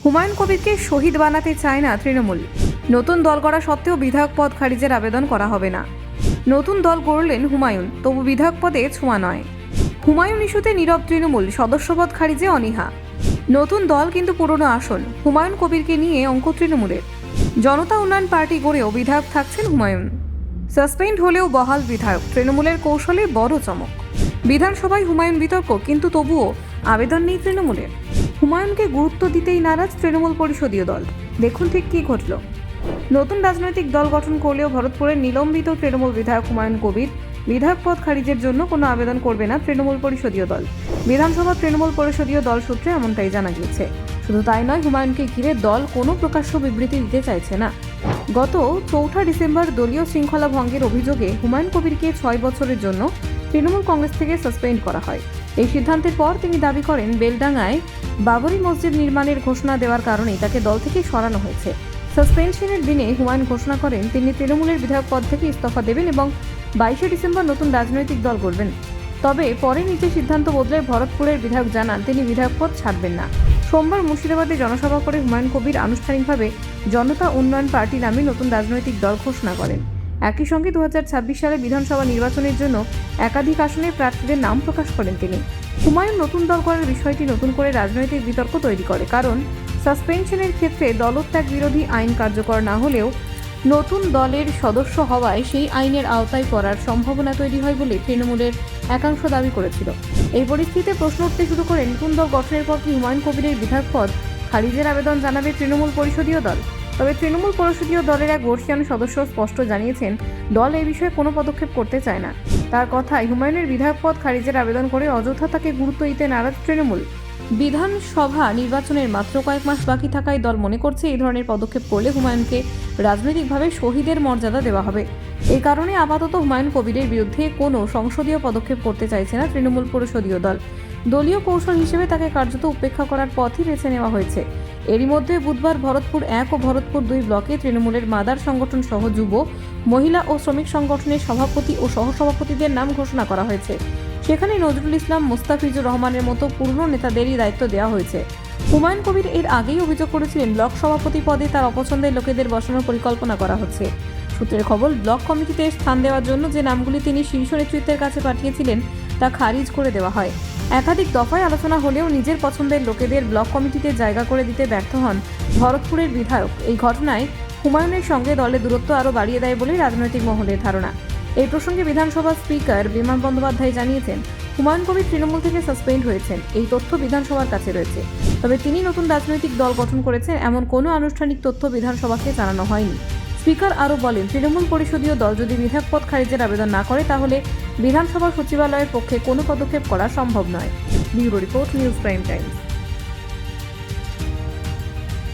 হুমায়ুন কবিরকে শহীদ বানাতে চায় না তৃণমূল। নতুন দল গড়া সত্ত্বেও বিধায়ক পদ খারিজের আবেদন করা হবে না। নতুন দল গড়লেন হুমায়ুন, তবু বিধায়ক পদে ছোঁয়া নয়। হুমায়ুন ইস্যুতে নীরব তৃণমূল, সদস্যপদ খারিজে অনীহা। নতুন দল কিন্তু পুরনো আসন। হুমায়ুন কবিরকে নিয়ে অঙ্ক তৃণমূলের। জনতা উন্নয়ন পার্টি গড়েও বিধায়ক থাকছেন হুমায়ুন। সাসপেন্ড হলেও বহাল বিধায়ক, তৃণমূলের কৌশলে বড় চমক। বিধানসভায় হুমায়ুন বিতর্ক, কিন্তু তবুও আবেদন নেই তৃণমূলের। হুমায়ুনকে গুরুত্ব দিতেই নারাজ তৃণমূল পরিষদীয় দল। দেখুন ঠিক কী ঘটল। নতুন রাজনৈতিক দল গঠন করলেও ভরতপুরের নিলম্বিত তৃণমূল বিধায়ক হুমায়ুন কবির বিধায়ক পদ খারিজের জন্য কোনো আবেদন করবে না তৃণমূল পরিষদীয় দল। বিধানসভা তৃণমূল পরিষদীয় দল সূত্রে এমনটাই জানা গিয়েছে। শুধু তাই নয়, হুমায়ুনকে ঘিরে দল কোনো প্রকাশ্য বিবৃতি দিতে চাইছে না। গত 4 ডিসেম্বর দলীয় শৃঙ্খলা ভঙ্গের অভিযোগে হুমায়ুন কবিরকে 6 বছরের জন্য তৃণমূল কংগ্রেস থেকে সাসপেন্ড করা হয়। এই সিদ্ধান্তের পর তিনি দাবি করেন, বেলডাঙ্গায় বাবরি মসজিদ নির্মাণের ঘোষণা দেওয়ার কারণেই তাকে দল থেকে সরানো হয়েছে। সাসপেনশনের দিনে হুমায়ুন ঘোষণা করেন তিনি তৃণমূলের বিধায়ক পদ থেকে ইস্তফা দেবেন এবং 22 ডিসেম্বর নতুন রাজনৈতিক দল গড়বেন। তবে পরে নিজের সিদ্ধান্ত বদলে ভরতপুরের বিধায়ক জানান তিনি বিধায়ক পদ ছাড়বেন না। সোমবার মুর্শিদাবাদে জনসভা করে হুমায়ুন কবির আনুষ্ঠানিকভাবে জনতা উন্নয়ন পার্টি নামে নতুন রাজনৈতিক দল ঘোষণা করেন। একই সঙ্গে 2026 সালে বিধানসভা নির্বাচনের জন্য একাধিক আসনে প্রার্থীদের নাম প্রকাশ করেন তিনি। হুমায়ুন নতুন দল করার বিষয়টি নতুন করে রাজনৈতিক বিতর্ক তৈরি করে, কারণ সাসপেনশনের ক্ষেত্রে দলত্যাগ বিরোধী আইন কার্যকর না হলেও নতুন দলের সদস্য হওয়ায় সেই আইনের আওতায় পড়ার সম্ভাবনা তৈরি হয় বলে তৃণমূলের একাংশ দাবি করেছিল। এই পরিস্থিতিতে প্রশ্ন উঠতে শুরু করে, নতুন দল গঠনের পর কি হুমায়ুন কবিরের বিধায়ক পদ খারিজের আবেদন জানাবে তৃণমূল পরিষদীয় দল? তবে তৃণমূল পরিষদীয় দলের এক বর্ষীয়ান সদস্য স্পষ্ট জানিয়েছেন, দল এই বিষয়ে কোনো পদক্ষেপ করতে চায় না। তার কথায়, হুমায়ুনের বিধায়ক পদ খারিজের আবেদন করে অযথা তাকে গুরুত্ব দিতে নারাজ তৃণমূল। বিধানসভা নির্বাচনের মাত্র কয়েক মাস বাকি থাকায় দল মনে করছে এই ধরনের পদক্ষেপ করলে হুমায়ুনকে রাজনৈতিকভাবে শহীদের মর্যাদা দেওয়া হবে। এই কারণে আপাতত হুমায়ুন কবিরের বিরুদ্ধে কোনো সংসদীয় পদক্ষেপ করতে চাইছে না তৃণমূল পরিষদীয় দল। দলীয় কৌশল হিসেবে তাকে কার্যত উপেক্ষা করার পথই বেছে নেওয়া হয়েছে। এরই মধ্যে বুধবার ভরতপুর 1 ও ভরতপুর 2 ব্লকে তৃণমূলের মাদার সংগঠন সহ যুব, মহিলা ও শ্রমিক সংগঠনের সভাপতি ও সহসভাপতিদের নাম ঘোষণা করা হয়েছে। সেখানে নজরুল ইসলাম, মুস্তাফিজুর রহমানের মতো পুরনো নেতাদেরই দায়িত্ব দেওয়া হয়েছে। হুমায়ুন কবির এর আগেই অভিযোগ করেছিলেন, ব্লক সভাপতি পদে তার অপছন্দের লোকেদের বসানোর পরিকল্পনা করা হচ্ছে। সূত্রের খবর, ব্লক কমিটিতে স্থান দেওয়ার জন্য যে নামগুলি তিনি শীর্ষ নেতৃত্বের কাছে পাঠিয়েছিলেন তা খারিজ করে দেওয়া হয়। একাধিক দফায় আলোচনা হলেও নিজের পছন্দের লোকেদের ব্লক কমিটিতে জায়গা করে দিতে ব্যর্থ হন ভরতপুরের বিধায়ক। এই ঘটনায় হুমায়ুনের সঙ্গে দলের দূরত্ব আরও বাড়িয়ে দেয় বলে রাজনৈতিক মহলের ধারণা। এই প্রসঙ্গে বিধানসভার স্পিকার বিমান বন্দ্যোপাধ্যায় জানিয়েছেন, হুমায়ুন কবির তৃণমূল থেকে সাসপেন্ড হয়েছেন, এই তথ্য বিধানসভার কাছে রয়েছে। তবে তিনি নতুন রাজনৈতিক দল গঠন করেছেন এমন কোনো আনুষ্ঠানিক তথ্য বিধানসভাকে জানানো হয়নি। স্পিকার আরও বলেন, তৃণমূল পরিষদীয় দল যদি বিধায়ক পদ খারিজের আবেদন না করে তাহলে বিধানসভা সচিবালয়ের পক্ষে কোনো পদক্ষেপ করা সম্ভব নয়। Bureau report, news prime Times.